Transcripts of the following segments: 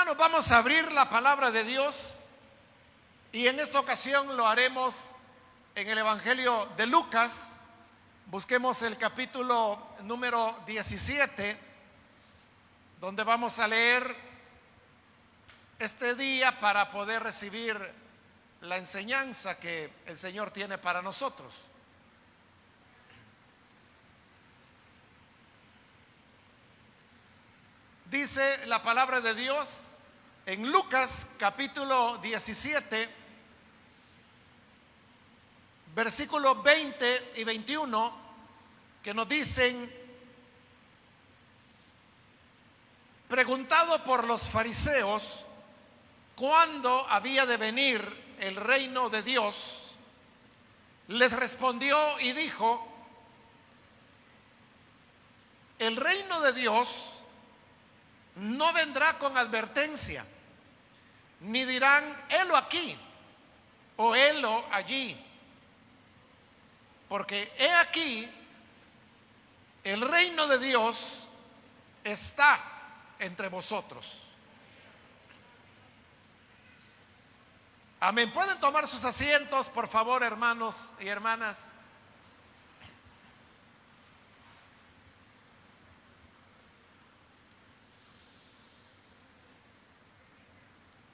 Hermanos, vamos a abrir la palabra de Dios y en esta ocasión lo haremos en el Evangelio de Lucas. Busquemos el capítulo número 17, donde vamos a leer este día para poder recibir la enseñanza que el Señor tiene para nosotros. Dice la palabra de Dios en Lucas capítulo 17, versículos 20 y 21, que nos dicen: preguntado por los fariseos cuándo había de venir el reino de Dios, les respondió y dijo: el reino de Dios no vendrá con advertencia, ni dirán helo aquí o helo allí, porque he aquí el reino de Dios está entre vosotros. Amén. ¿Pueden tomar sus asientos, por favor, hermanos y hermanas?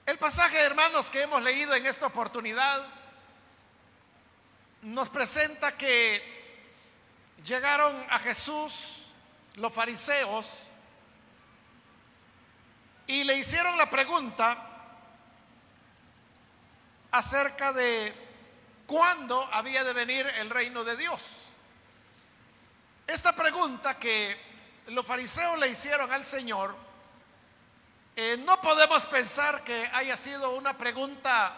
El pasaje, hermanos, que hemos leído en esta oportunidad nos presenta que llegaron a Jesús los fariseos y le hicieron la pregunta acerca de cuándo había de venir el reino de Dios. Esta pregunta que los fariseos le hicieron al Señor, no podemos pensar que haya sido una pregunta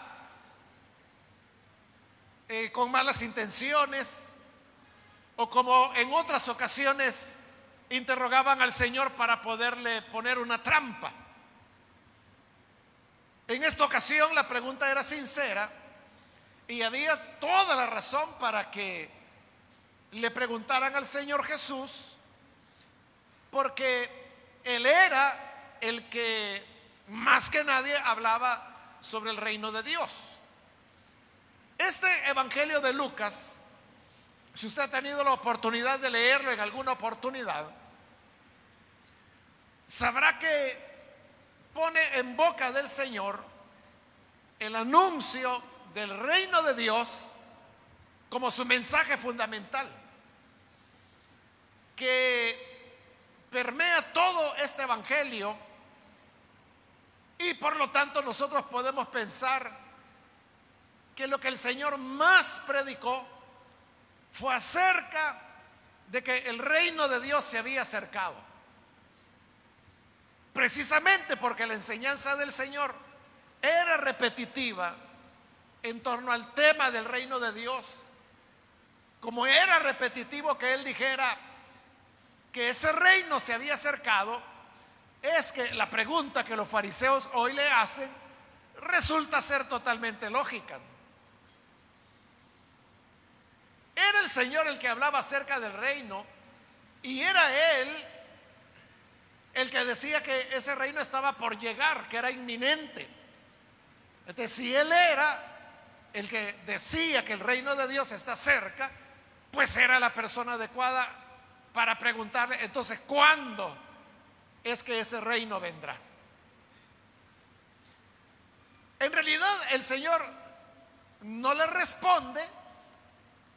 con malas intenciones, o como en otras ocasiones interrogaban al Señor para poderle poner una trampa. En esta ocasión la pregunta era sincera y había toda la razón para que le preguntaran al Señor Jesús, porque Él era el que más que nadie hablaba sobre el reino de Dios. Este Evangelio de Lucas, si usted ha tenido la oportunidad de leerlo en alguna oportunidad, sabrá que pone en boca del Señor el anuncio del reino de Dios como su mensaje fundamental, que permea todo este Evangelio. Y por lo tanto nosotros podemos pensar que lo que el Señor más predicó fue acerca de que el reino de Dios se había acercado. Precisamente porque la enseñanza del Señor era repetitiva en torno al tema del reino de Dios. Como era repetitivo que Él dijera que ese reino se había acercado, es que la pregunta que los fariseos hoy le hacen resulta ser totalmente lógica. Era el Señor el que hablaba acerca del reino y era Él el que decía que ese reino estaba por llegar, que era inminente. Entonces, si Él era el que decía que el reino de Dios está cerca, pues era la persona adecuada para preguntarle: entonces, ¿cuándo es que ese reino vendrá? En realidad el Señor no les responde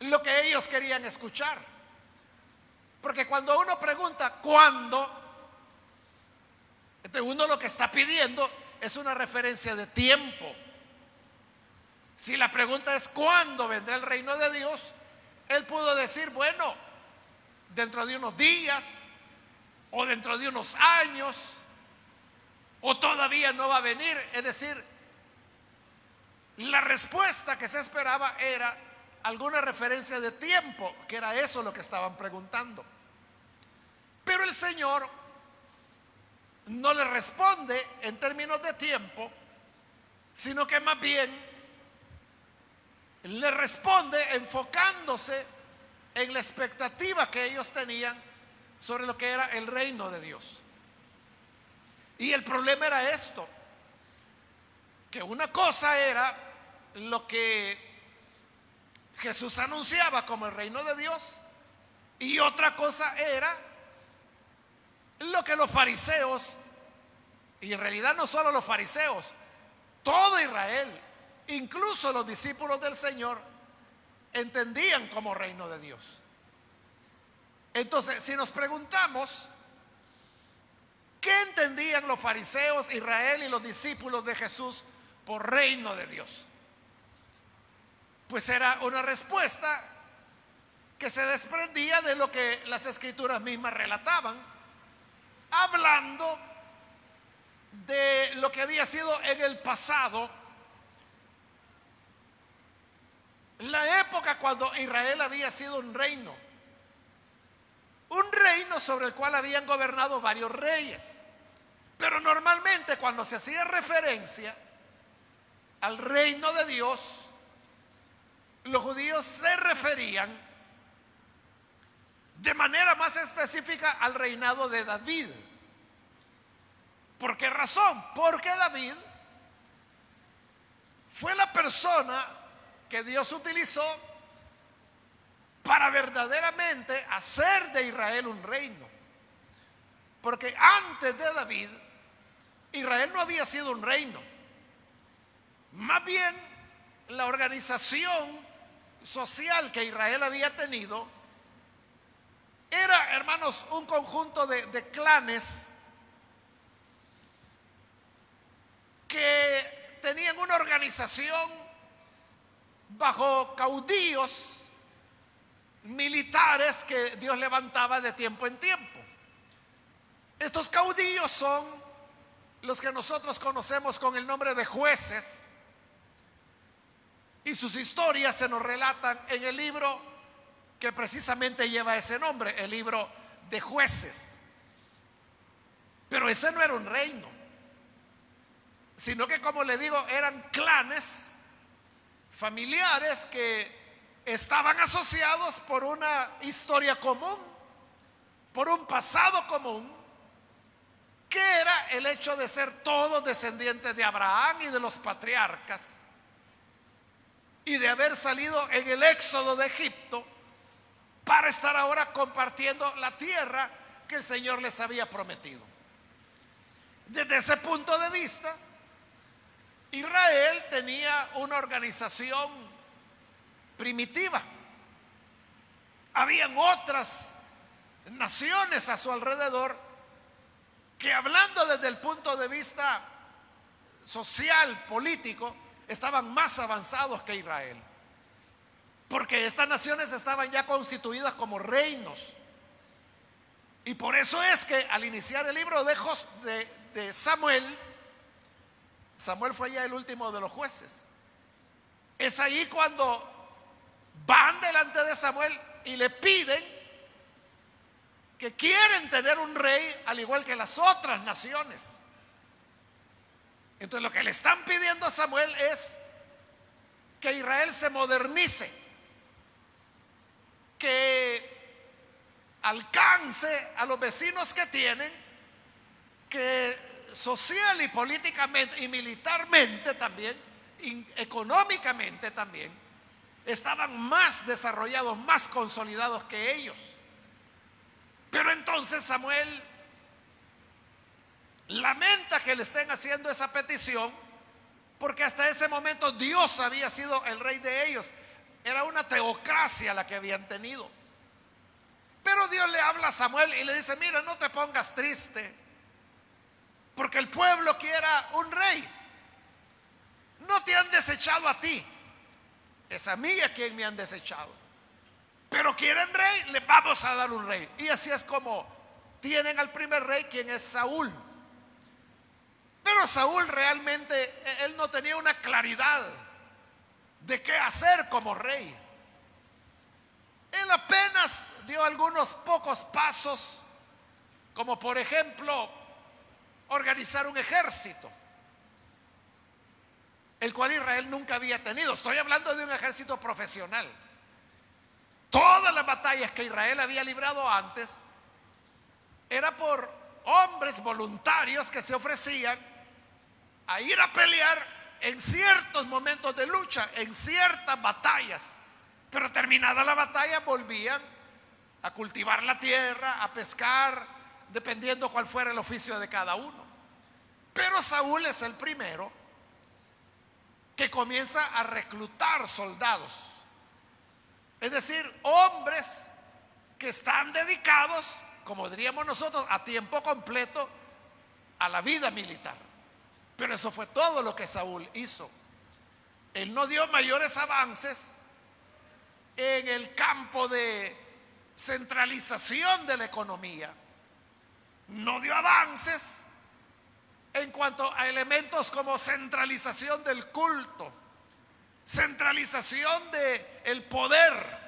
lo que ellos querían escuchar, porque cuando uno pregunta ¿cuándo?, entonces uno lo que está pidiendo es una referencia de tiempo. Si la pregunta es ¿cuándo vendrá el reino de Dios?, Él pudo decir: bueno, dentro de unos días, o dentro de unos años, o todavía no va a venir. Es decir, la respuesta que se esperaba era alguna referencia de tiempo, que era eso lo que estaban preguntando. Pero el Señor no le responde en términos de tiempo, sino que más bien le responde enfocándose en la expectativa que ellos tenían sobre lo que era el reino de Dios. Y el problema era esto: que una cosa era lo que Jesús anunciaba como el reino de Dios y otra cosa era lo que los fariseos, y en realidad no solo los fariseos, todo Israel, incluso los discípulos del Señor, entendían como reino de Dios. Entonces, si nos preguntamos qué entendían los fariseos, Israel y los discípulos de Jesús por reino de Dios, pues era una respuesta que se desprendía de lo que las escrituras mismas relataban, hablando de lo que había sido en el pasado, la época cuando Israel había sido un reino sobre el cual habían gobernado varios reyes. Pero normalmente cuando se hacía referencia al reino de Dios, los judíos se referían de manera más específica al reinado de David. ¿Por qué razón? Porque David fue la persona que Dios utilizó para verdaderamente hacer de Israel un reino. Porque antes de David, Israel no había sido un reino. Más bien, la organización social que Israel había tenido era, hermanos, un conjunto de clanes que tenían una organización bajo caudillos militares que Dios levantaba de tiempo en tiempo. Estos caudillos son los que nosotros conocemos con el nombre de jueces, y sus historias se nos relatan en el libro que precisamente lleva ese nombre, el libro de Jueces. Pero ese no era un reino, sino que, como le digo, eran clanes familiares que estaban asociados por una historia común, por un pasado común, que era el hecho de ser todos descendientes de Abraham y de los patriarcas, y de haber salido en el éxodo de Egipto para estar ahora compartiendo la tierra que el Señor les había prometido. Desde ese punto de vista, Israel tenía una organización primitiva. Habían otras naciones a su alrededor que, hablando desde el punto de vista social, político, estaban más avanzados que Israel, porque estas naciones estaban ya constituidas como reinos. Y por eso es que al iniciar el libro de Samuel fue ya el último de los jueces. Es ahí cuando van delante de Samuel y le piden que quieren tener un rey al igual que las otras naciones. Entonces lo que le están pidiendo a Samuel es que Israel se modernice, que alcance a los vecinos que tienen, que social y políticamente y militarmente también, y económicamente también, estaban más desarrollados, más consolidados que ellos. Pero entonces Samuel lamenta que le estén haciendo esa petición, porque hasta ese momento Dios había sido el rey de ellos. Era una teocracia la que habían tenido. Pero Dios le habla a Samuel y le dice: mira, no te pongas triste, porque el pueblo quiera un rey. No te han desechado a ti, es a mí a quien me han desechado. Pero quieren rey, les vamos a dar un rey. Y así es como tienen al primer rey, quien es Saúl. Pero Saúl realmente, él no tenía una claridad de qué hacer como rey. Él apenas dio algunos pocos pasos, como por ejemplo organizar un ejército, el cual Israel nunca había tenido. Estoy hablando de un ejército profesional. Todas las batallas que Israel había librado antes era por hombres voluntarios que se ofrecían a ir a pelear en ciertos momentos de lucha, en ciertas batallas, pero terminada la batalla volvían a cultivar la tierra, a pescar, dependiendo cuál fuera el oficio de cada uno. Pero Saúl es el primero que comienza a reclutar soldados, es decir, hombres que están dedicados, como diríamos nosotros, a tiempo completo a la vida militar. Pero eso fue todo lo que Saúl hizo. Él no dio mayores avances en el campo de centralización de la economía, no dio avances en cuanto a elementos como centralización del culto, centralización del poder,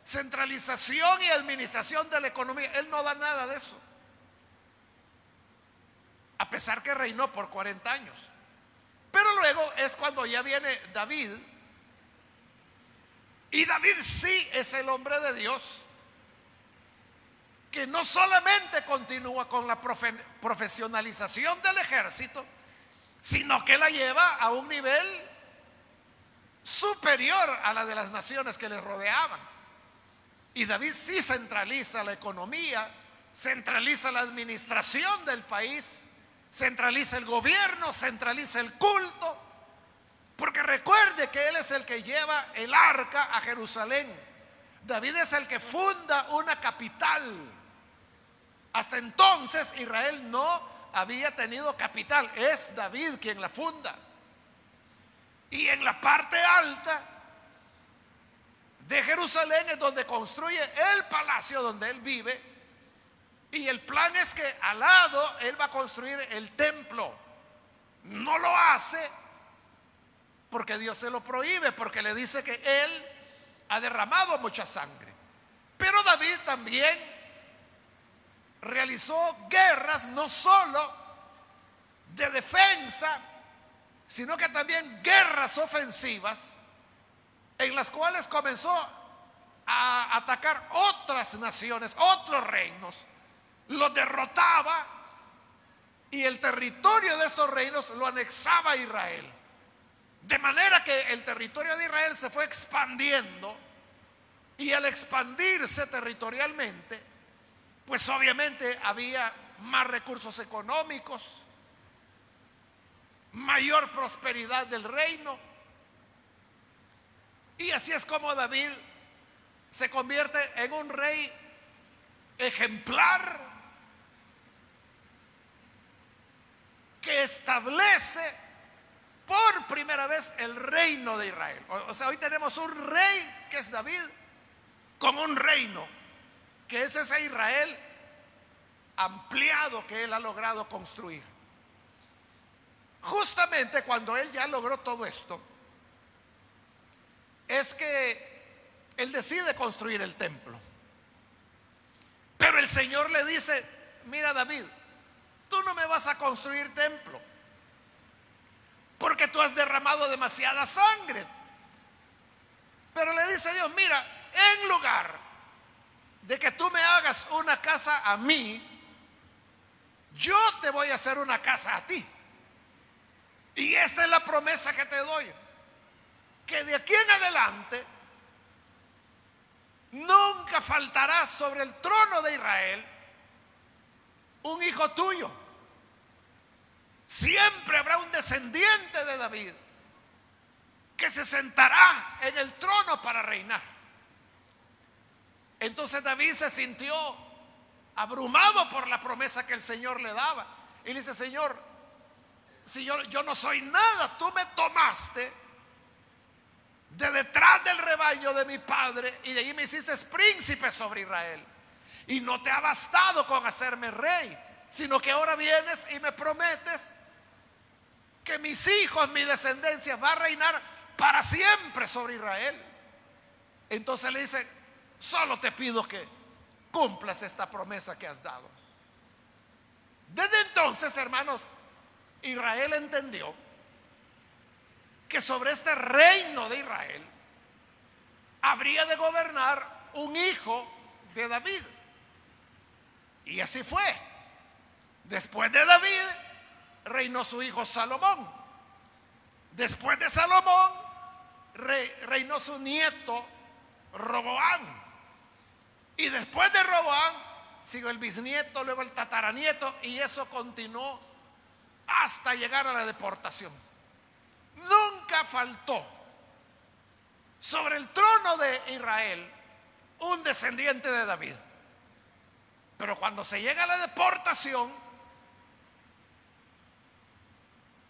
centralización y administración de la economía. Él no da nada de eso, a pesar que reinó por 40 años. Pero luego es cuando ya viene David, y David sí es el hombre de Dios que no solamente continúa con la profesionalización del ejército, sino que la lleva a un nivel superior a la de las naciones que le rodeaban. Y David sí centraliza la economía, centraliza la administración del país, centraliza el gobierno, centraliza el culto, porque recuerde que él es el que lleva el arca a Jerusalén. David es el que funda una capital. Hasta entonces Israel no había tenido capital, es David quien la funda. Y en la parte alta de Jerusalén es donde construye el palacio donde él vive. Y el plan es que al lado él va a construir el templo. No lo hace porque Dios se lo prohíbe, porque le dice que él ha derramado mucha sangre. Pero David también realizó guerras no solo de defensa, sino que también guerras ofensivas, en las cuales comenzó a atacar otras naciones, otros reinos, los derrotaba y el territorio de estos reinos lo anexaba a Israel. De manera que el territorio de Israel se fue expandiendo, y al expandirse territorialmente, pues obviamente había más recursos económicos, mayor prosperidad del reino. Y así es como David se convierte en un rey ejemplar, que establece por primera vez el reino de Israel. O sea, hoy tenemos un rey que es David, con un reino que es ese Israel ampliado que él ha logrado construir. Justamente cuando él ya logró todo esto, es que él decide construir el templo. Pero el Señor le dice: mira, David, tú no me vas a construir templo porque tú has derramado demasiada sangre. Pero le dice Dios: mira, en lugar de que tú me hagas una casa a mí, yo te voy a hacer una casa a ti. Y esta es la promesa que te doy: que de aquí en adelante nunca faltará sobre el trono de Israel un hijo tuyo. Siempre habrá un descendiente de David que se sentará en el trono para reinar. Entonces David se sintió abrumado por la promesa que el Señor le daba. Y le dice: Señor, si yo no soy nada, tú me tomaste de detrás del rebaño de mi padre y de allí me hiciste príncipe sobre Israel. Y no te ha bastado con hacerme rey, sino que ahora vienes y me prometes que mis hijos, mi descendencia, va a reinar para siempre sobre Israel. Entonces le dice: solo te pido que cumplas esta promesa que has dado. Desde entonces, hermanos, Israel entendió que sobre este reino de Israel habría de gobernar un hijo de David. Y así fue. Después de David reinó su hijo Salomón. Después de Salomón reinó su nieto Roboam. Y después de Roboam siguió el bisnieto, luego el tataranieto, y eso continuó hasta llegar a la deportación. Nunca faltó sobre el trono de Israel un descendiente de David. Pero cuando se llega a la deportación,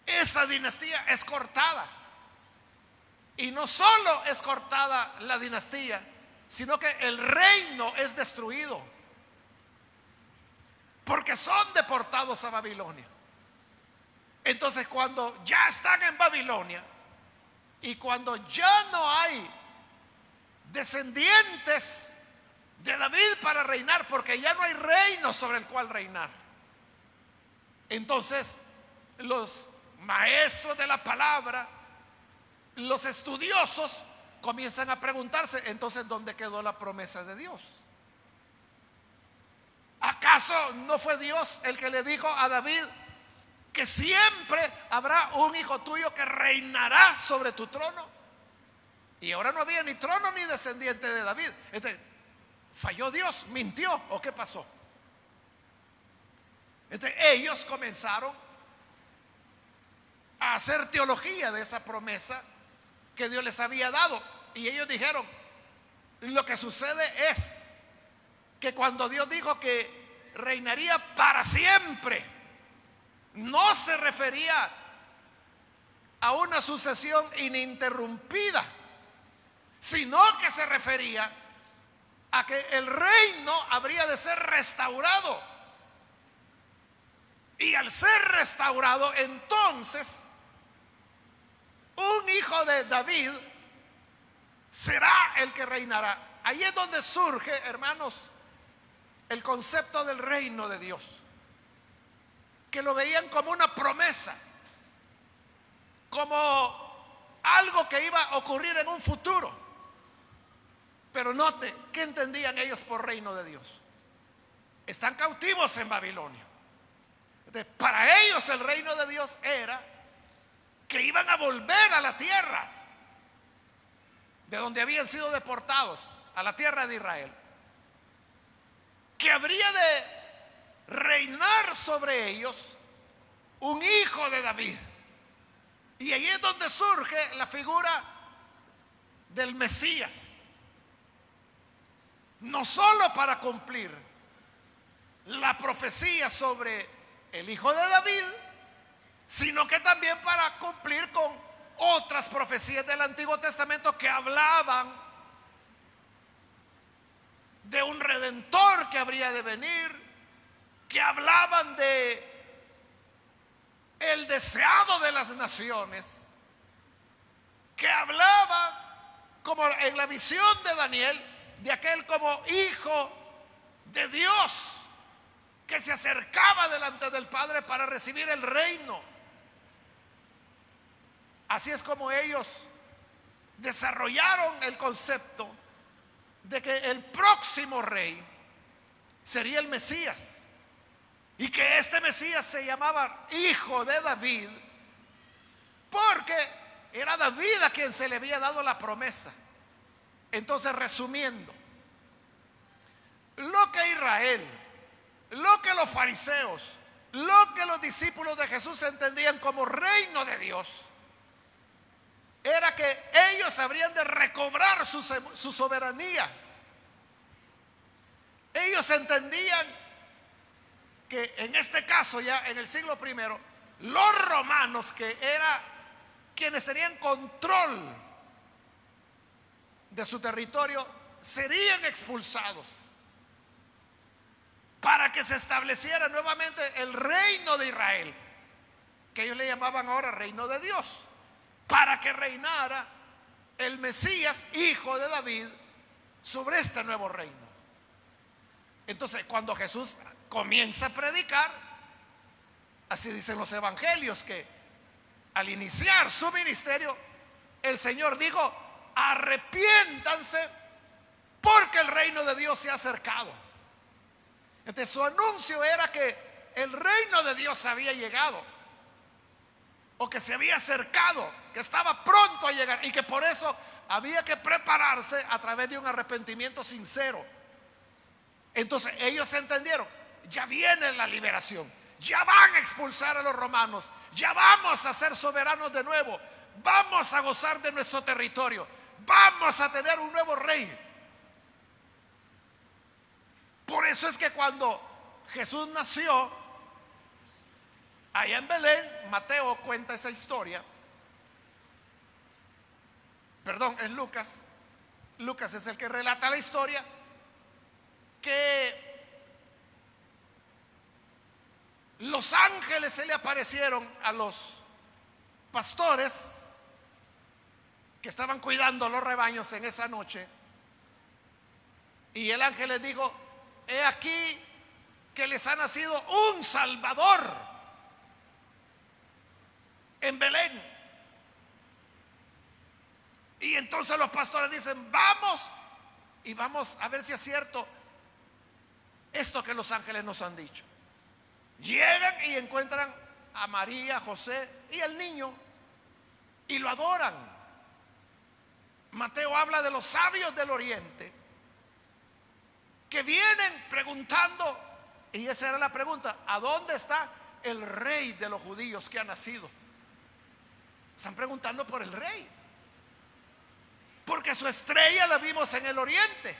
esa dinastía es cortada. Y no solo es cortada la dinastía, sino que el reino es destruido, porque son deportados a Babilonia. Entonces, cuando ya están en Babilonia y cuando ya no hay descendientes de David para reinar, porque ya no hay reino sobre el cual reinar, entonces los maestros de la palabra, los estudiosos, comienzan a preguntarse: entonces, ¿dónde quedó la promesa de Dios? ¿Acaso no fue Dios el que le dijo a David que siempre habrá un hijo tuyo que reinará sobre tu trono? Y ahora no había ni trono ni descendiente de David. ¿Falló Dios? ¿Mintió? ¿O qué pasó? Ellos comenzaron a hacer teología de esa promesa que Dios les había dado. Y ellos dijeron: lo que sucede es que cuando Dios dijo que reinaría para siempre, no se refería a una sucesión ininterrumpida, sino que se refería a que el reino habría de ser restaurado. Y al ser restaurado, entonces un hijo de David será el que reinará. Ahí es donde surge, hermanos, el concepto del reino de Dios, que lo veían como una promesa, como algo que iba a ocurrir en un futuro. Pero note, ¿qué entendían ellos por reino de Dios? Están cautivos en Babilonia. Para ellos el reino de Dios era que iban a volver a la tierra de donde habían sido deportados, a la tierra de Israel, que habría de reinar sobre ellos un hijo de David. Y ahí es donde surge la figura del Mesías, no solo para cumplir la profecía sobre el hijo de David, sino que también para cumplir con otras profecías del Antiguo Testamento que hablaban de un redentor que habría de venir, que hablaban de el deseado de las naciones, que hablaban, como en la visión de Daniel, de aquel como hijo de Dios que se acercaba delante del Padre para recibir el reino. Así es como ellos desarrollaron el concepto de que el próximo rey sería el Mesías, y que este Mesías se llamaba hijo de David porque era David a quien se le había dado la promesa. Entonces, resumiendo, lo que Israel, lo que los fariseos, lo que los discípulos de Jesús entendían como reino de Dios, era que ellos habrían de recobrar su soberanía. Ellos entendían que en este caso, ya en el siglo primero, los romanos, que eran quienes tenían control de su territorio, serían expulsados para que se estableciera nuevamente el reino de Israel, que ellos le llamaban ahora reino de Dios, para que reinara el Mesías, hijo de David, sobre este nuevo reino. Entonces, cuando Jesús comienza a predicar, así dicen los evangelios, que al iniciar su ministerio, el Señor dijo: arrepiéntanse porque el reino de Dios se ha acercado. Entonces, su anuncio era que el reino de Dios había llegado. o que se había acercado, que estaba pronto a llegar y que por eso había que prepararse a través de un arrepentimiento sincero. Entonces ellos entendieron, ya viene la liberación, ya van a expulsar a los romanos, ya vamos a ser soberanos de nuevo, vamos a gozar de nuestro territorio, vamos a tener un nuevo rey. Por eso es que cuando Jesús nació allá en Belén, Mateo cuenta esa historia, perdón, es Lucas. Lucas es el que relata la historia, que los ángeles se le aparecieron a los pastores que estaban cuidando los rebaños en esa noche, y el ángel les dijo: he aquí que les ha nacido un Salvador en Belén. Y entonces los pastores dicen: vamos y vamos a ver si es cierto esto que los ángeles nos han dicho. Llegan y encuentran a María, José y el niño y lo adoran. Mateo habla de los sabios del oriente que vienen preguntando, y esa era la pregunta: ¿a dónde está el rey de los judíos que ha nacido? Están preguntando por el rey, porque su estrella la vimos en el oriente.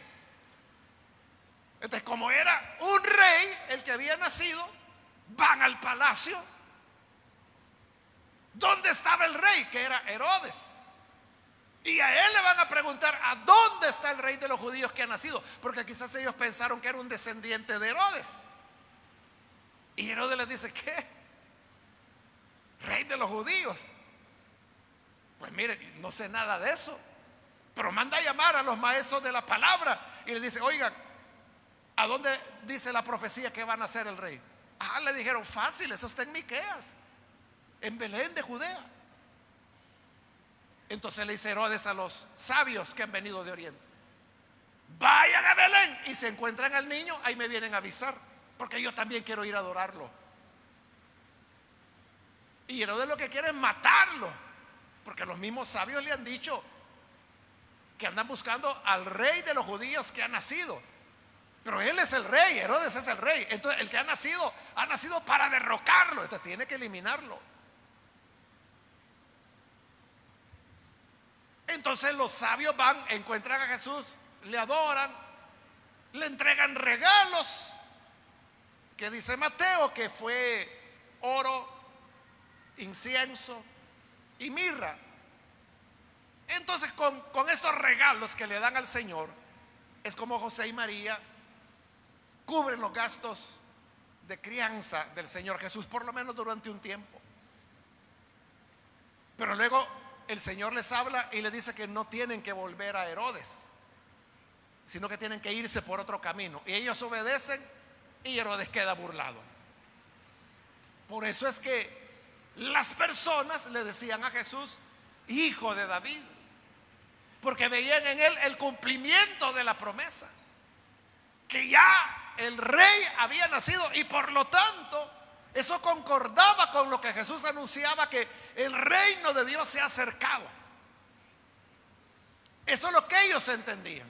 Entonces, como era un rey el que había nacido, van al palacio donde estaba el rey, que era Herodes. Y a él le van a preguntar: ¿a dónde está el rey de los judíos que ha nacido? Porque quizás ellos pensaron que era un descendiente de Herodes. Y Herodes les dice: ¿qué? ¿Rey de los judíos? Pues mire, no sé nada de eso, pero manda a llamar a los maestros de la palabra y le dice: oigan, ¿a dónde dice la profecía que va a nacer el rey? Ah, le dijeron: fácil, eso está en Miqueas, en Belén de Judea. Entonces le dice Herodes a los sabios que han venido de oriente: vayan a Belén y se encuentran al niño, ahí me vienen a avisar, porque yo también quiero ir a adorarlo. Y Herodes lo que quiere es matarlo, porque los mismos sabios le han dicho que andan buscando al rey de los judíos que ha nacido. Pero él es el rey, Herodes es el rey. Entonces el que ha nacido para derrocarlo, entonces tiene que eliminarlo. Entonces los sabios van, encuentran a Jesús, le adoran, le entregan regalos, que dice Mateo que fue oro, incienso y mirra. Entonces con estos regalos que le dan al Señor, es como José y María cubren los gastos de crianza del Señor Jesús, por lo menos durante un tiempo. Pero luego el Señor les habla y les dice que no tienen que volver a Herodes, sino que tienen que irse por otro camino. Y ellos obedecen y Herodes queda burlado. Por eso es que las personas le decían a Jesús: hijo de David, porque veían en él el cumplimiento de la promesa, que ya el rey había nacido, y por lo tanto eso concordaba con lo que Jesús anunciaba, que el reino de Dios se ha acercado. Eso es lo que ellos entendían,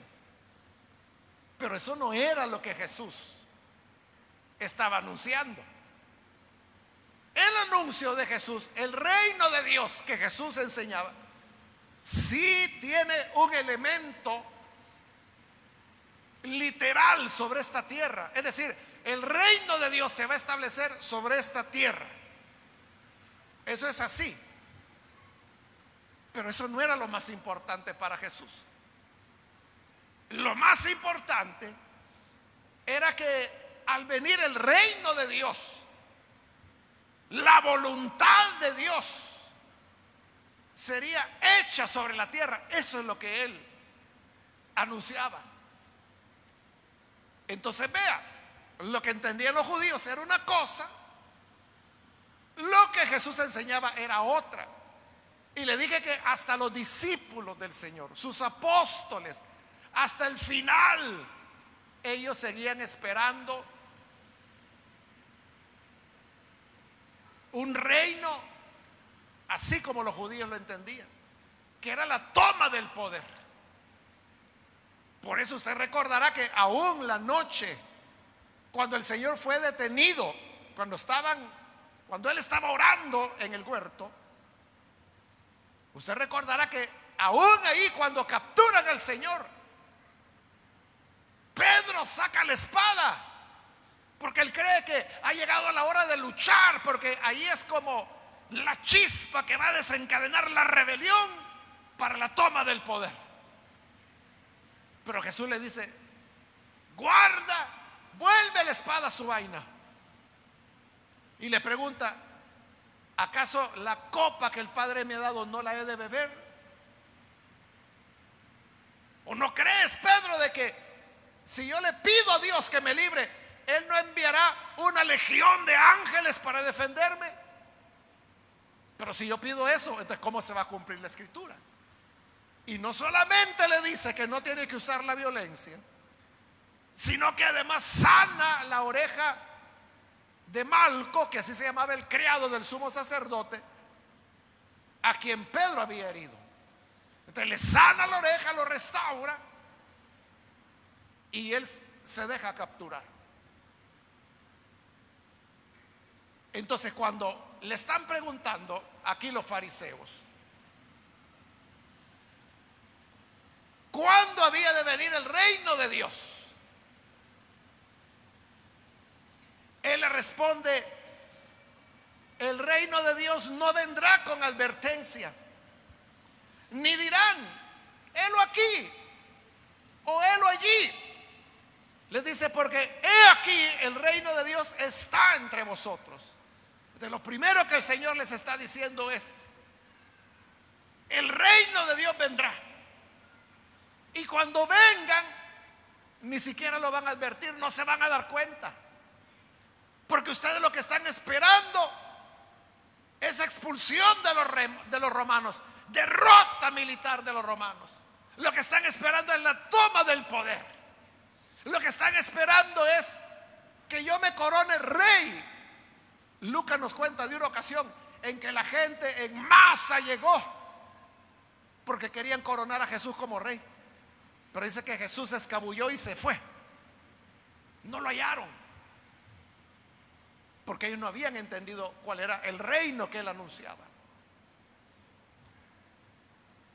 pero eso no era lo que Jesús estaba anunciando. El anuncio de Jesús, el reino de Dios que Jesús enseñaba, sí tiene un elemento literal sobre esta tierra. Es decir, el reino de Dios se va a establecer sobre esta tierra. Eso es así. Pero eso no era lo más importante para Jesús. Lo más importante era que al venir el reino de Dios, la voluntad de Dios sería hecha sobre la tierra. Eso es lo que él anunciaba. Entonces vea, lo que entendían los judíos era una cosa, lo que Jesús enseñaba era otra. Y le dije que hasta los discípulos del Señor, sus apóstoles, hasta el final, ellos seguían esperando un reino así como los judíos lo entendían, que era la toma del poder. Por eso usted recordará que aún la noche, cuando el Señor fue detenido, cuando él estaba orando en el huerto, usted recordará que aún ahí, cuando capturan al Señor, Pedro saca la espada, porque él cree que ha llegado la hora de luchar, porque ahí es como la chispa que va a desencadenar la rebelión para la toma del poder. Pero Jesús le dice: guarda, vuelve la espada a su vaina. Y le pregunta: ¿acaso la copa que el Padre me ha dado no la he de beber? ¿O no crees, Pedro, de que si yo le pido a Dios que me libre, Él no enviará una legión de ángeles para defenderme? Pero si yo pido eso, entonces ¿cómo se va a cumplir la escritura? Y no solamente le dice que no tiene que usar la violencia, sino que además sana la oreja de Malco, que así se llamaba el criado del sumo sacerdote, a quien Pedro había herido. Entonces le sana la oreja, lo restaura, y él se deja capturar. Entonces, cuando le están preguntando aquí los fariseos ¿cuándo había de venir el reino de Dios?, él le responde: el reino de Dios no vendrá con advertencia, ni dirán helo aquí o helo allí. Les dice: porque he aquí el reino de Dios está entre vosotros. De lo primero que el Señor les está diciendo es: el reino de Dios vendrá. Y cuando vengan, ni siquiera lo van a advertir, no se van a dar cuenta. Porque ustedes lo que están esperando es expulsión de los romanos, derrota militar de los romanos. Lo que están esperando es la toma del poder. Lo que están esperando es que yo me corone rey. Lucas nos cuenta de una ocasión en que la gente en masa llegó porque querían coronar a Jesús como rey. Pero dice que Jesús se escabulló y se fue. No lo hallaron, porque ellos no habían entendido cuál era el reino que él anunciaba.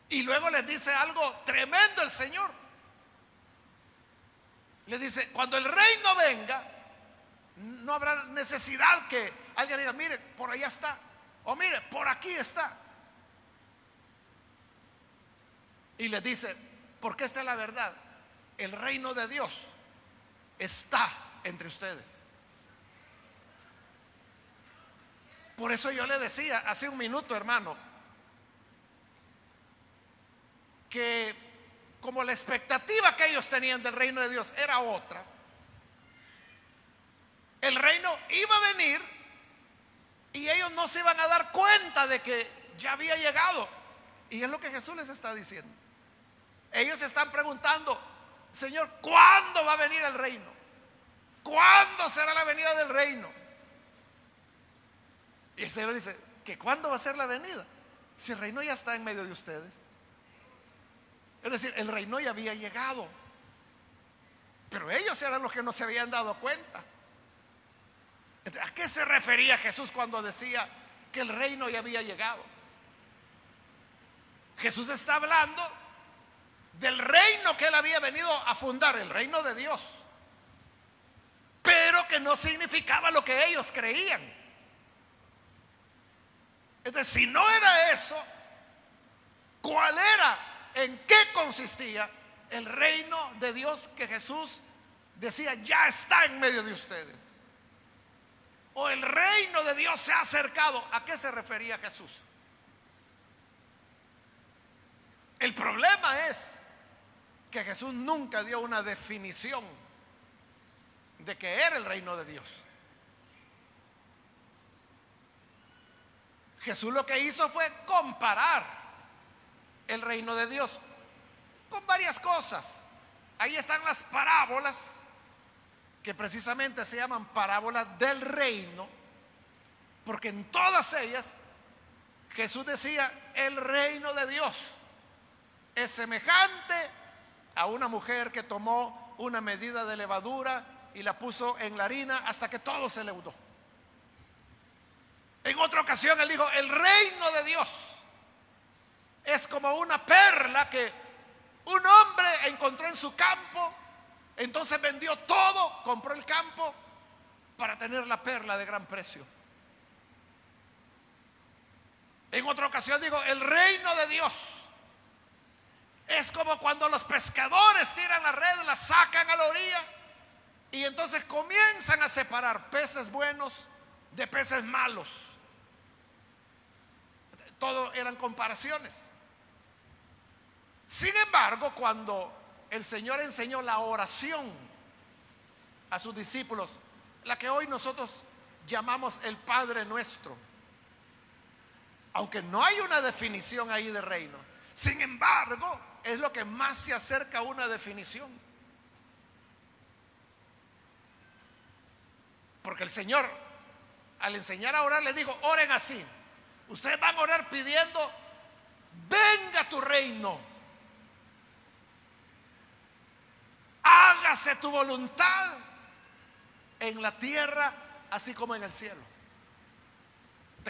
Y luego les dice algo tremendo el Señor. Le dice: cuando el reino venga, no habrá necesidad que alguien diga: mire, por allá está, o mire, por aquí está. Y les dice: porque esta es la verdad, el reino de Dios está entre ustedes. Por eso yo le decía hace un minuto, hermano, que como la expectativa que ellos tenían del reino de Dios era otra, el reino iba a venir y ellos no se iban a dar cuenta de que ya había llegado. Y es lo que Jesús les está diciendo. Ellos se están preguntando: Señor, ¿cuándo va a venir el reino? ¿Cuándo será la venida del reino? Y el Señor dice: ¿que cuándo va a ser la venida? Si el reino ya está en medio de ustedes. Es decir, el reino ya había llegado, pero ellos eran los que no se habían dado cuenta. ¿A qué se refería Jesús cuando decía que el reino ya había llegado? Jesús está hablando del reino que él había venido a fundar, el reino de Dios, pero que no significaba lo que ellos creían. Entonces, si no era eso, ¿cuál era? ¿En qué consistía el reino de Dios que Jesús decía ya está en medio de ustedes? O el reino de Dios se ha acercado. ¿A qué se refería Jesús? El problema es que Jesús nunca dio una definición de qué era el reino de Dios. Jesús lo que hizo fue comparar el reino de Dios con varias cosas. Ahí están las parábolas, que precisamente se llaman parábolas del reino, porque en todas ellas Jesús decía, el reino de Dios es semejante a una mujer que tomó una medida de levadura y la puso en la harina hasta que todo se leudó. En otra ocasión él dijo, el reino de Dios es como una perla que un hombre encontró en su campo, entonces vendió todo, compró el campo para tener la perla de gran precio. En otra ocasión dijo, el reino de Dios es como cuando los pescadores tiran la red, la sacan a la orilla y entonces comienzan a separar peces buenos de peces malos. Todo eran comparaciones. Sin embargo, cuando el Señor enseñó la oración a sus discípulos, la que hoy nosotros llamamos el Padre Nuestro, aunque no hay una definición ahí de reino, sin embargo, es lo que más se acerca a una definición. Porque el Señor, al enseñar a orar, les dijo, oren así. Ustedes van a orar pidiendo, venga tu reino, hágase tu voluntad en la tierra así como en el cielo.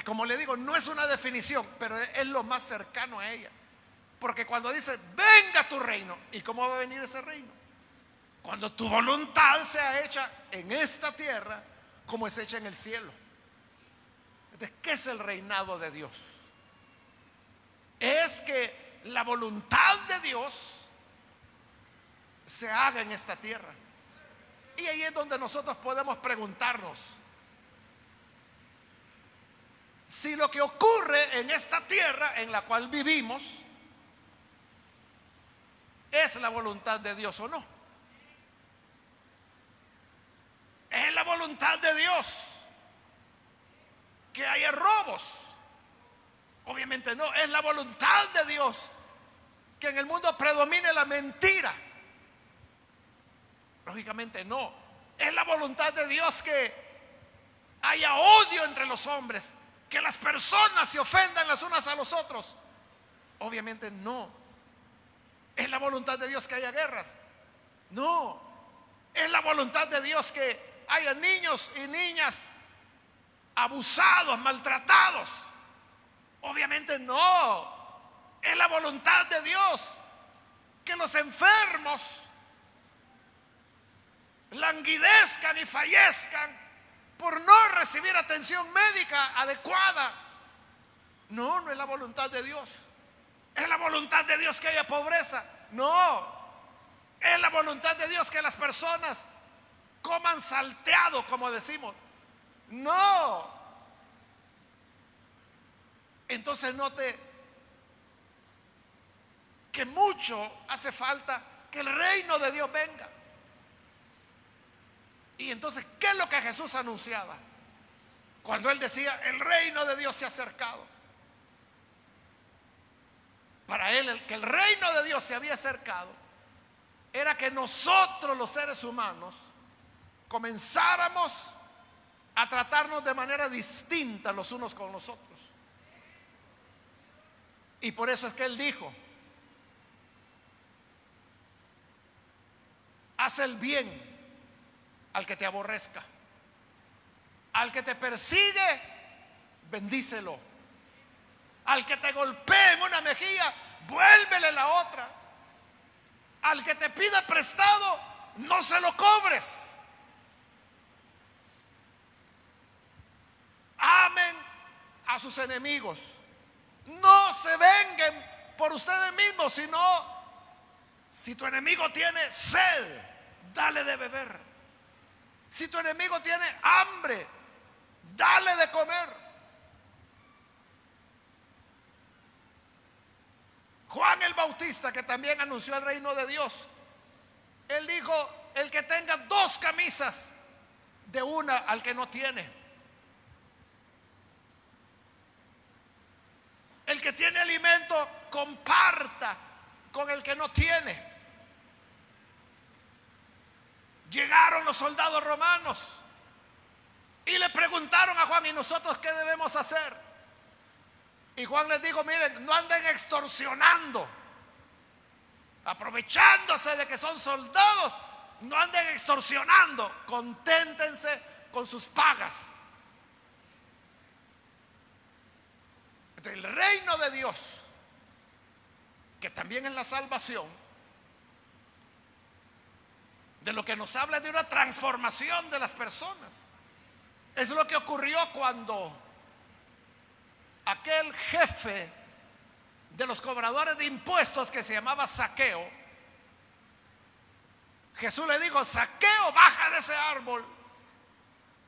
Como le digo, no es una definición, pero es lo más cercano a ella. Porque cuando dice, venga tu reino, ¿y cómo va a venir ese reino? Cuando tu voluntad sea hecha en esta tierra como es hecha en el cielo. Entonces, ¿qué es el reinado de Dios? Es que la voluntad de Dios se haga en esta tierra. Y ahí es donde nosotros podemos preguntarnos si lo que ocurre en esta tierra en la cual vivimos es la voluntad de Dios o no. Es la voluntad de Dios que haya robos. Obviamente no. Es la voluntad de Dios que en el mundo predomine la mentira. Lógicamente no. Es la voluntad de Dios que haya odio entre los hombres, que las personas se ofendan las unas a los otros. Obviamente no. ¿Es la voluntad de Dios que haya guerras? No. ¿Es la voluntad de Dios que haya niños y niñas abusados, maltratados? Obviamente no. ¿Es la voluntad de Dios que los enfermos languidezcan y fallezcan por no recibir atención médica adecuada? No, no es la voluntad de Dios. ¿Es la voluntad de Dios que haya pobreza? No. ¿Es la voluntad de Dios que las personas coman salteado, como decimos? No. Entonces note que mucho hace falta que el reino de Dios venga. Y entonces, ¿qué es lo que Jesús anunciaba? Cuando él decía, el reino de Dios se ha acercado. Para él, que el reino de Dios se había acercado, era que nosotros los seres humanos comenzáramos a tratarnos de manera distinta los unos con los otros. Y por eso es que él dijo, haz el bien al que te aborrezca, al que te persigue, bendícelo, al que te golpee en una mejilla, vuélvele la otra, al que te pida prestado, no se lo cobres. Amen a sus enemigos, no se venguen por ustedes mismos, sino si tu enemigo tiene sed, dale de beber. Si tu enemigo tiene hambre, dale de comer. Juan el Bautista, que también anunció el reino de Dios, él dijo, el que tenga 2 camisas, de una al que no tiene. El que tiene alimento, comparta con el que no tiene. Llegaron los soldados romanos y le preguntaron a Juan, ¿y nosotros qué debemos hacer? Y Juan les dijo, miren, no anden extorsionando, aprovechándose de que son soldados, no anden extorsionando, conténtense con sus pagas. Entonces, el reino de Dios, que también es la salvación, de lo que nos habla de una transformación de las personas. Es lo que ocurrió cuando aquel jefe de los cobradores de impuestos, que se llamaba Zaqueo, Jesús le dijo: Zaqueo, baja de ese árbol,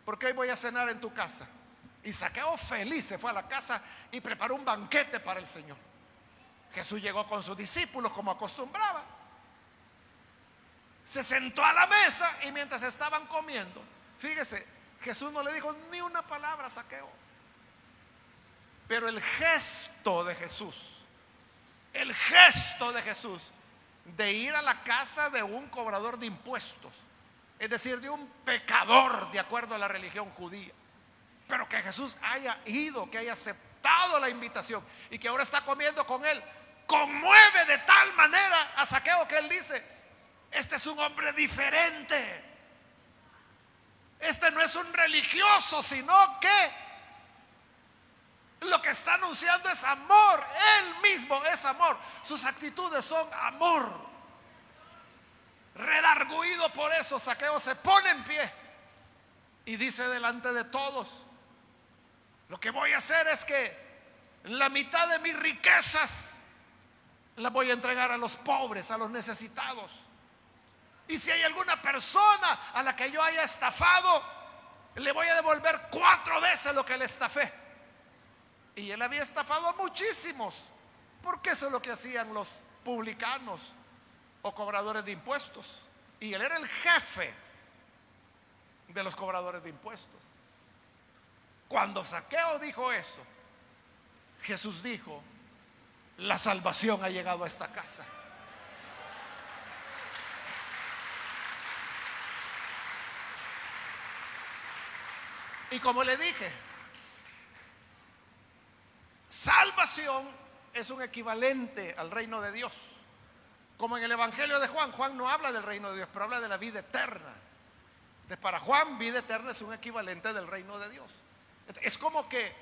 porque hoy voy a cenar en tu casa. Y Zaqueo, feliz, se fue a la casa y preparó un banquete para el Señor. Jesús llegó con sus discípulos como acostumbraba, se sentó a la mesa, y mientras estaban comiendo, fíjese, Jesús no le dijo ni una palabra a Zaqueo. Pero el gesto de Jesús, de ir a la casa de un cobrador de impuestos, es decir, de un pecador de acuerdo a la religión judía, pero que Jesús haya ido, que haya aceptado la invitación y que ahora está comiendo con él, conmueve de tal manera a Zaqueo que él dice: este es un hombre diferente, este no es un religioso, sino que lo que está anunciando es amor. Él mismo es amor, sus actitudes son amor. Redarguido por eso, Zaqueo se pone en pie y dice delante de todos: lo que voy a hacer es que la mitad de mis riquezas las voy a entregar a los pobres, a los necesitados. Y si hay alguna persona a la que yo haya estafado, le voy a devolver 4 veces lo que le estafé. Y él había estafado a muchísimos, porque eso es lo que hacían los publicanos o cobradores de impuestos. Y él era el jefe de los cobradores de impuestos. Cuando Zaqueo dijo eso, Jesús dijo: la salvación ha llegado a esta casa. Y como le dije, salvación es un equivalente al reino de Dios. Como en el Evangelio de Juan, Juan no habla del reino de Dios, pero habla de la vida eterna. Entonces, para Juan, vida eterna es un equivalente del reino de Dios. Es como que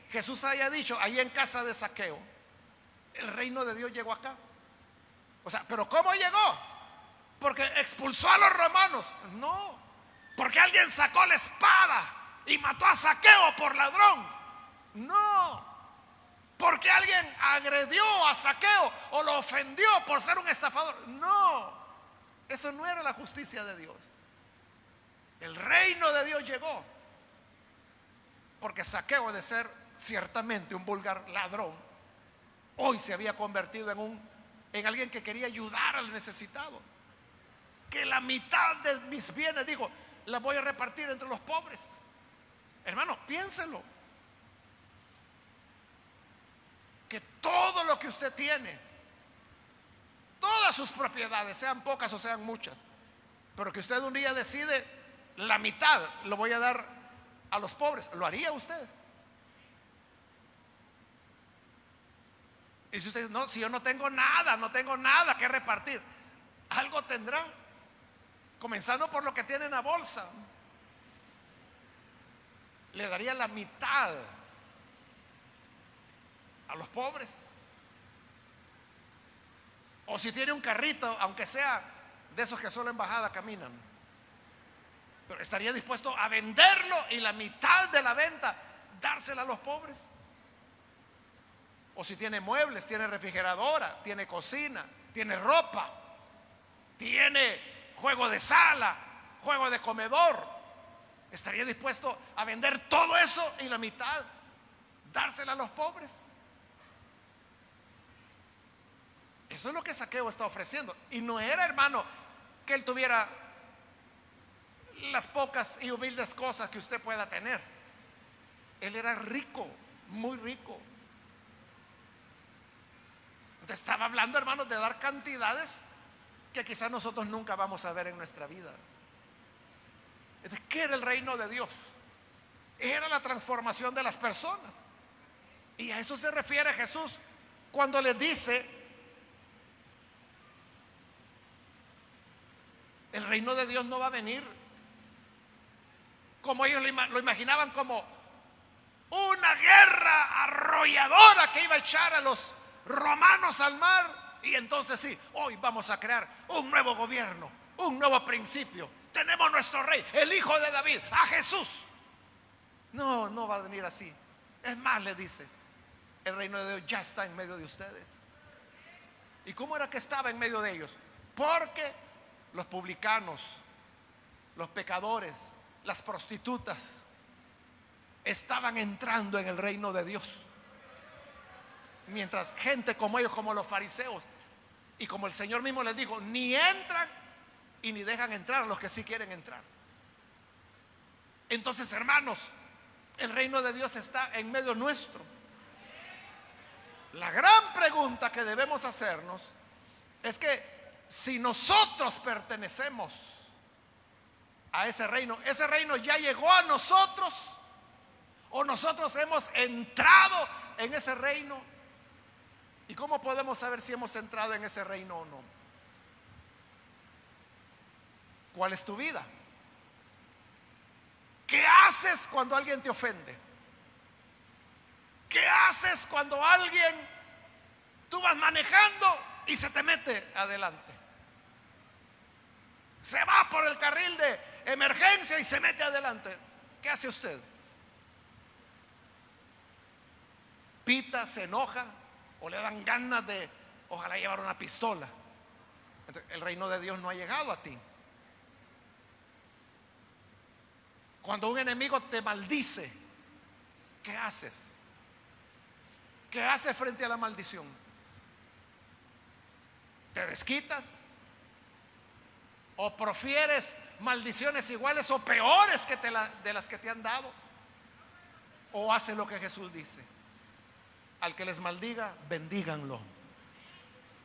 Jesús haya dicho ahí en casa de Zaqueo: el reino de Dios llegó acá. O sea, ¿pero cómo llegó? ¿Porque expulsó a los romanos? No. ¿Porque alguien sacó la espada y mató a Zaqueo por ladrón? No. ¿Porque alguien agredió a Zaqueo o lo ofendió por ser un estafador? No. Eso no era la justicia de Dios. El reino de Dios llegó porque Zaqueo, de ser ciertamente un vulgar ladrón, hoy se había convertido en alguien que quería ayudar al necesitado. Que la mitad de mis bienes, dijo, la voy a repartir entre los pobres. Hermano, piénselo. Que todo lo que usted tiene, todas sus propiedades, sean pocas o sean muchas, pero que usted un día decide: la mitad lo voy a dar a los pobres, ¿lo haría usted? Y si usted dice: no, si yo no tengo nada que repartir, algo tendrá, comenzando por lo que tiene en la bolsa. Le daría la mitad a los pobres. O si tiene un carrito, aunque sea de esos que solo en bajada caminan, pero estaría dispuesto a venderlo y la mitad de la venta dársela a los pobres. O si tiene muebles, tiene refrigeradora, tiene cocina, tiene ropa, tiene juego de sala, juego de comedor, estaría dispuesto a vender todo eso y la mitad dársela a los pobres. Eso es lo que Zaqueo está ofreciendo. Y no era, hermano, que él tuviera las pocas y humildes cosas que usted pueda tener. Él era rico, muy rico. Entonces estaba hablando, hermanos, de dar cantidades que quizás nosotros nunca vamos a ver en nuestra vida. Entonces, ¿qué era el reino de Dios? Era la transformación de las personas. Y a eso se refiere Jesús cuando les dice: el reino de Dios no va a venir como ellos lo imaginaban, como una guerra arrolladora que iba a echar a los romanos al mar. Y entonces sí, hoy vamos a crear un nuevo gobierno, un nuevo principio. Tenemos nuestro rey, el hijo de David, a Jesús. No, no va a venir así. Es más, le dice, el reino de Dios ya está en medio de ustedes. ¿Y cómo era que estaba en medio de ellos? Porque los publicanos, los pecadores, las prostitutas estaban entrando en el reino de Dios, mientras gente como ellos, como los fariseos, y como el Señor mismo les dijo, ni entran y ni dejan entrar a los que sí quieren entrar. Entonces, hermanos, el reino de Dios está en medio nuestro. La gran pregunta que debemos hacernos es que si nosotros pertenecemos a ese reino ya llegó a nosotros, o nosotros hemos entrado en ese reino. ¿Y cómo podemos saber si hemos entrado en ese reino o no? ¿Cuál es tu vida? ¿Qué haces cuando alguien te ofende? ¿Qué haces cuando alguien, tú vas manejando y se te mete adelante? Se va por el carril de emergencia y se mete adelante. ¿Qué hace usted? Pita, se enoja, o le dan ganas de, ojalá, llevar una pistola. Entonces, el reino de Dios no ha llegado a ti. Cuando un enemigo te maldice, ¿qué haces? ¿Qué haces frente a la maldición? ¿Te desquitas? ¿O profieres maldiciones iguales o peores que de las que te han dado? ¿O haces lo que Jesús dice? Al que les maldiga, bendíganlo.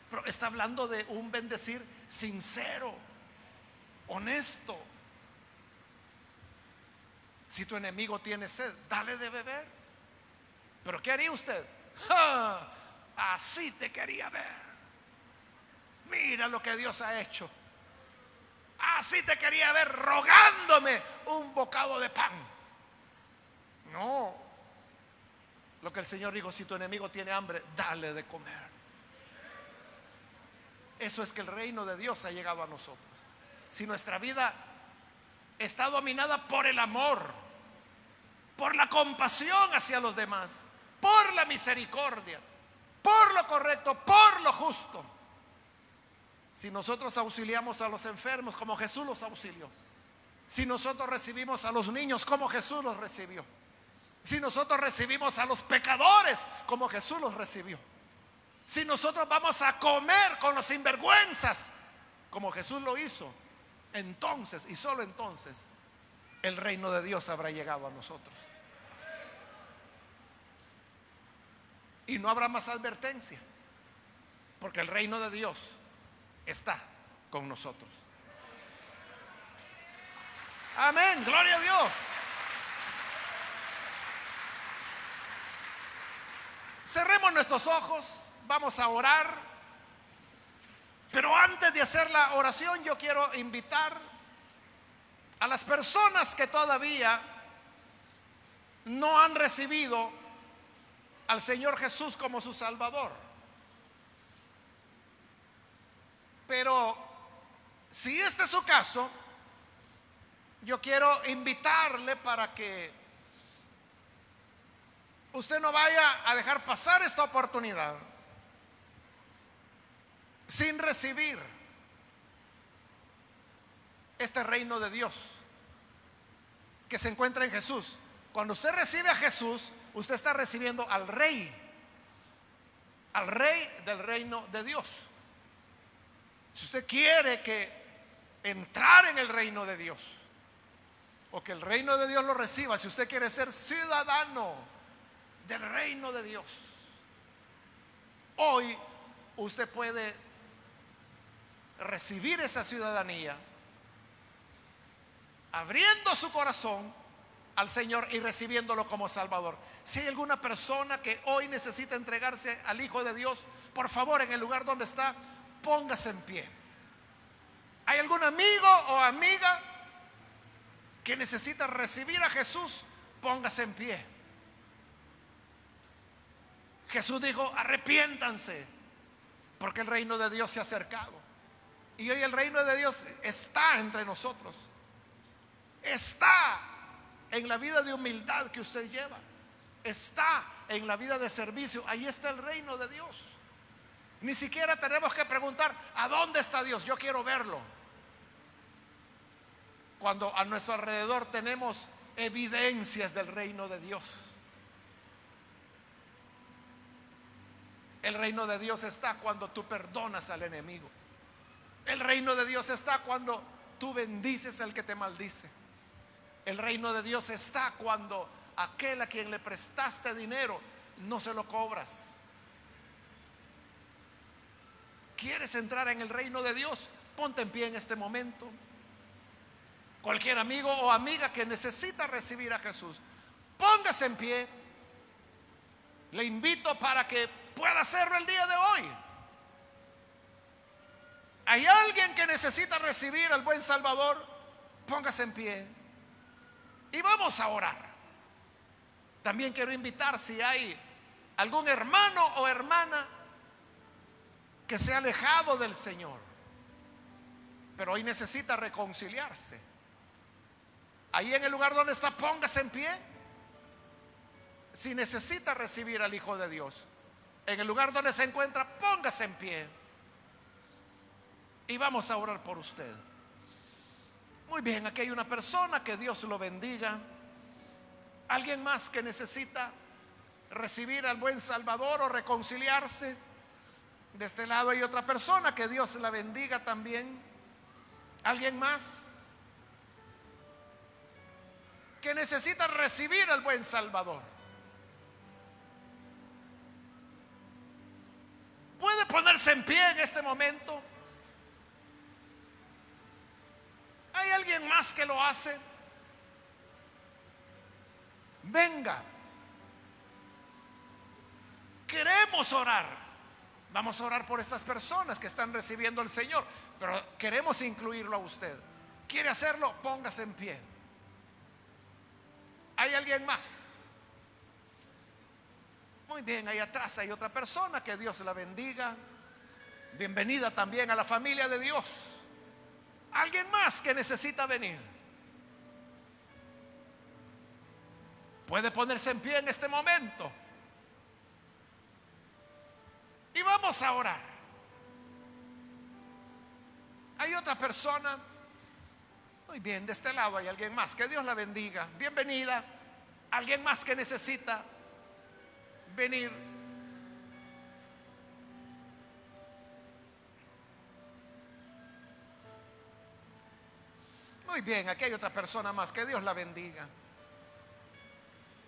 Pero está hablando de un bendecir sincero, honesto. Si tu enemigo tiene sed, dale de beber. ¿Pero qué haría usted? ¡Ja! Así te quería ver. Mira lo que Dios ha hecho. Así te quería ver rogándome un bocado de pan. No. Lo que el Señor dijo: si tu enemigo tiene hambre, dale de comer. Eso es que el reino de Dios ha llegado a nosotros. Si nuestra vida está dominada por el amor, por la compasión hacia los demás, por la misericordia, por lo correcto, por lo justo. Si nosotros auxiliamos a los enfermos como Jesús los auxilió, si nosotros recibimos a los niños como Jesús los recibió, si nosotros recibimos a los pecadores como Jesús los recibió, si nosotros vamos a comer con los sinvergüenzas como Jesús lo hizo, entonces y solo entonces el reino de Dios habrá llegado a nosotros. Y no habrá más advertencia, porque el reino de Dios está con nosotros. Amén, gloria a Dios. Cerremos nuestros ojos, vamos a orar. Pero antes de hacer la oración, yo quiero invitar a las personas que todavía no han recibido al Señor Jesús como su Salvador. Pero si este es su caso, yo quiero invitarle para que usted no vaya a dejar pasar esta oportunidad sin recibir este reino de Dios que se encuentra en Jesús. Cuando usted recibe a Jesús, usted está recibiendo al Rey del reino de Dios. Si usted quiere entrar en el reino de Dios, o que el reino de Dios lo reciba, si usted quiere ser ciudadano del reino de Dios, hoy usted puede recibir esa ciudadanía abriendo su corazón al Señor y recibiéndolo como Salvador. Si hay alguna persona que hoy necesita entregarse al Hijo de Dios, por favor, en el lugar donde está, póngase en pie. ¿Hay algún amigo o amiga que necesita recibir a Jesús? Póngase en pie. Jesús dijo: arrepiéntanse, porque el reino de Dios se ha acercado. Y hoy el reino de Dios está entre nosotros. Está en la vida de humildad que usted lleva. Está en la vida de servicio. Ahí está el reino de Dios. Ni siquiera tenemos que preguntar: ¿a dónde está Dios? Yo quiero verlo. Cuando a nuestro alrededor tenemos evidencias del reino de Dios. El reino de Dios está cuando tú perdonas al enemigo. El reino de Dios está cuando tú bendices al que te maldice. El reino de Dios está cuando aquel a quien le prestaste dinero no se lo cobras. ¿Quieres entrar en el reino de Dios? Ponte en pie en este momento. Cualquier amigo o amiga que necesita recibir a Jesús, póngase en pie. Le invito para que pueda hacerlo el día de hoy. ¿Hay alguien que necesita recibir al buen Salvador? Póngase en pie y vamos a orar. También quiero invitar, si hay algún hermano o hermana que se ha alejado del Señor, pero hoy necesita reconciliarse. Ahí en el lugar donde está, póngase en pie. Si necesita recibir al Hijo de Dios, en el lugar donde se encuentra, póngase en pie y vamos a orar por usted. Muy bien, aquí hay una persona, que Dios lo bendiga. Alguien más que necesita recibir al buen Salvador o reconciliarse. De este lado hay otra persona, que Dios la bendiga también. Alguien más que necesita recibir al buen Salvador. Puede ponerse en pie en este momento. ¿Hay alguien más que lo hace? Venga. Queremos orar. Vamos a orar por estas personas que están recibiendo al Señor, pero queremos incluirlo a usted. ¿Quiere hacerlo? Póngase en pie. ¿Hay alguien más? Muy bien, ahí atrás hay otra persona, que Dios la bendiga. Bienvenida también a la familia de Dios. ¿Alguien más que necesita venir? Puede ponerse en pie en este momento y vamos a orar. Hay otra persona. Muy bien, de este lado hay alguien más, que Dios la bendiga. Bienvenida. Alguien más que necesita venir. Muy bien, aquí hay otra persona más, que Dios la bendiga.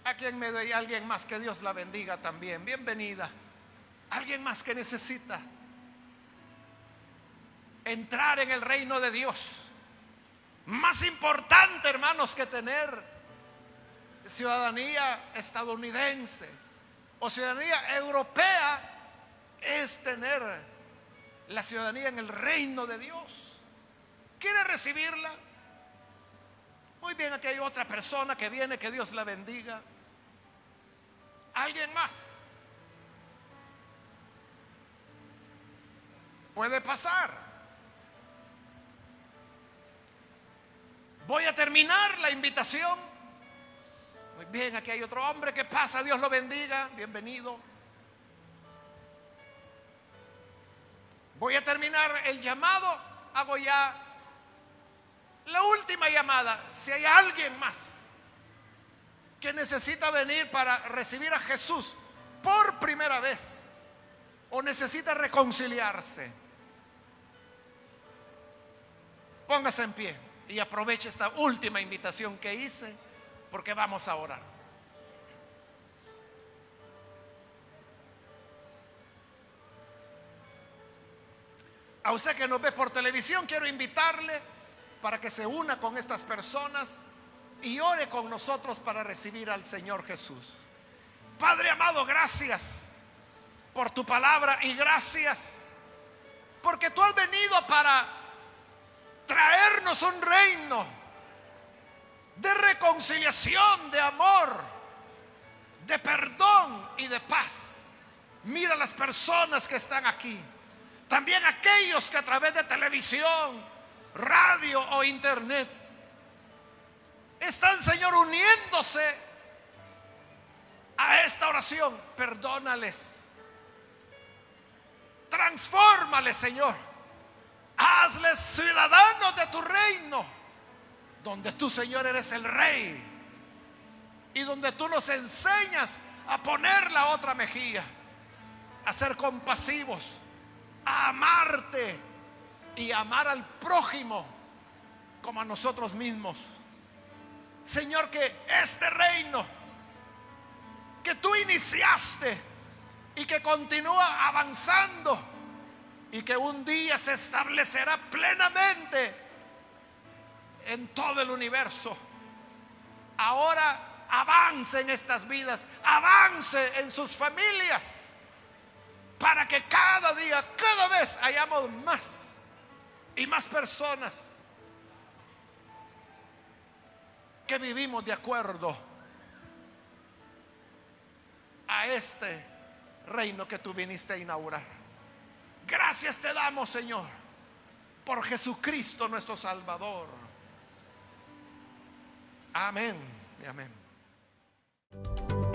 Aquí en medio hay alguien más, que Dios la bendiga también. Bienvenida. Alguien más que necesita entrar en el reino de Dios. Más importante, hermanos, que tener ciudadanía estadounidense o ciudadanía europea, es tener la ciudadanía en el reino de Dios. ¿Quiere recibirla? Muy bien, aquí hay otra persona que viene, que Dios la bendiga. ¿Alguien más? Puede pasar. Voy a terminar la invitación. Muy bien, aquí hay otro hombre que pasa, Dios lo bendiga, bienvenido. Voy a terminar el llamado, hago ya la última llamada. Si hay alguien más que necesita venir para recibir a Jesús por primera vez o necesita reconciliarse, póngase en pie y aproveche esta última invitación que hice, porque vamos a orar. A usted que nos ve por televisión, quiero invitarle para que se una con estas personas y ore con nosotros para recibir al Señor Jesús. Padre amado, gracias por tu palabra y gracias porque tú has venido para traernos un reino de reconciliación, de amor, de perdón y de paz. Mira las personas que están aquí, también aquellos que a través de televisión, radio o internet están, Señor, uniéndose a esta oración. Perdónales, transfórmales, Señor, hazles ciudadanos de tu reino, donde tú, Señor, eres el rey y donde tú nos enseñas a poner la otra mejilla, a ser compasivos, a amarte y amar al prójimo como a nosotros mismos. Señor, que este reino que tú iniciaste y que continúa avanzando y que un día se establecerá plenamente en todo el universo, ahora avance en estas vidas, avance en sus familias, para que cada día, cada vez hayamos más y más personas que vivimos de acuerdo a este reino que tú viniste a inaugurar. Gracias te damos, Señor, por Jesucristo nuestro Salvador. Amén y amén.